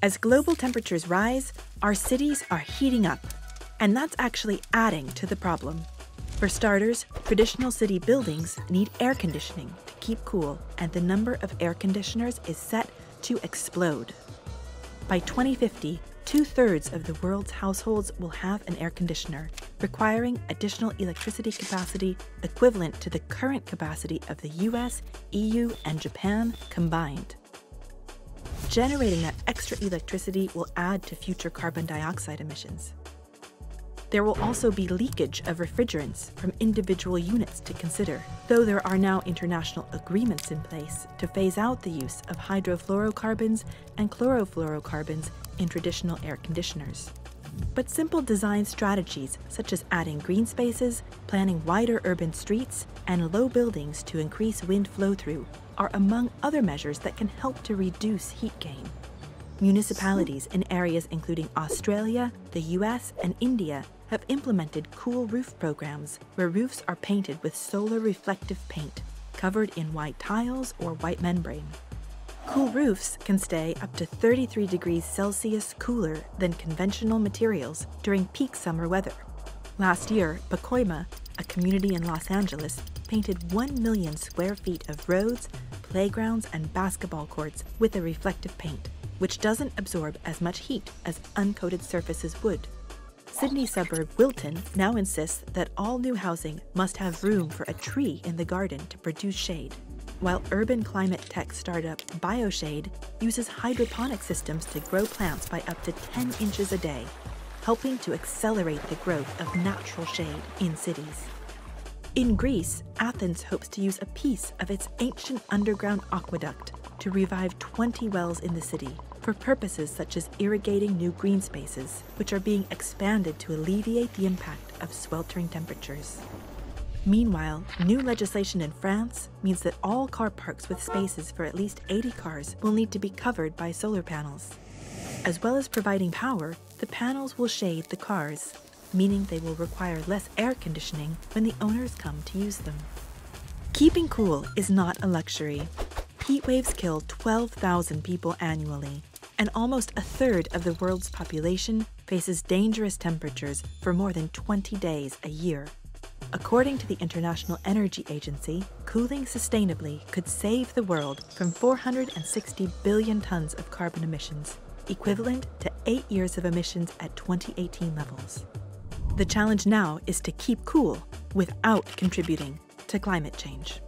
As global temperatures rise, our cities are heating up, and that's actually adding to the problem. For starters, traditional city buildings need air conditioning to keep cool, and the number of air conditioners is set to explode. By 2050, 2/3 of the world's households will have an air conditioner, requiring additional electricity capacity equivalent to the current capacity of the US, EU, and Japan combined. Generating that extra electricity will add to future carbon dioxide emissions. There will also be leakage of refrigerants from individual units to consider, though there are now international agreements in place to phase out the use of hydrofluorocarbons and chlorofluorocarbons in traditional air conditioners. But simple design strategies such as adding green spaces, planning wider urban streets, and low buildings to increase wind flow-through are among other measures that can help to reduce heat gain. Municipalities in areas including Australia, the US, and India have implemented cool roof programs where roofs are painted with solar reflective paint, covered in white tiles or white membrane. Cool roofs can stay up to 33 degrees Celsius cooler than conventional materials during peak summer weather. Last year, Pacoima, a community in Los Angeles, painted 1 million square feet of roads, playgrounds, and basketball courts with a reflective paint, which doesn't absorb as much heat as uncoated surfaces would. Sydney suburb Wilton now insists that all new housing must have room for a tree in the garden to produce shade, while urban climate tech startup BioShade uses hydroponic systems to grow plants by up to 10 inches a day, helping to accelerate the growth of natural shade in cities. In Greece, Athens hopes to use a piece of its ancient underground aqueduct to revive 20 wells in the city for purposes such as irrigating new green spaces, which are being expanded to alleviate the impact of sweltering temperatures. Meanwhile, new legislation in France means that all car parks with spaces for at least 80 cars will need to be covered by solar panels. As well as providing power, the panels will shade the cars, meaning they will require less air conditioning when the owners come to use them. Keeping cool is not a luxury. Heat waves kill 12,000 people annually, and almost 1/3 of the world's population faces dangerous temperatures for more than 20 days a year. According to the International Energy Agency, cooling sustainably could save the world from 460 billion tons of carbon emissions, equivalent to 8 years of emissions at 2018 levels. The challenge now is to keep cool without contributing to climate change.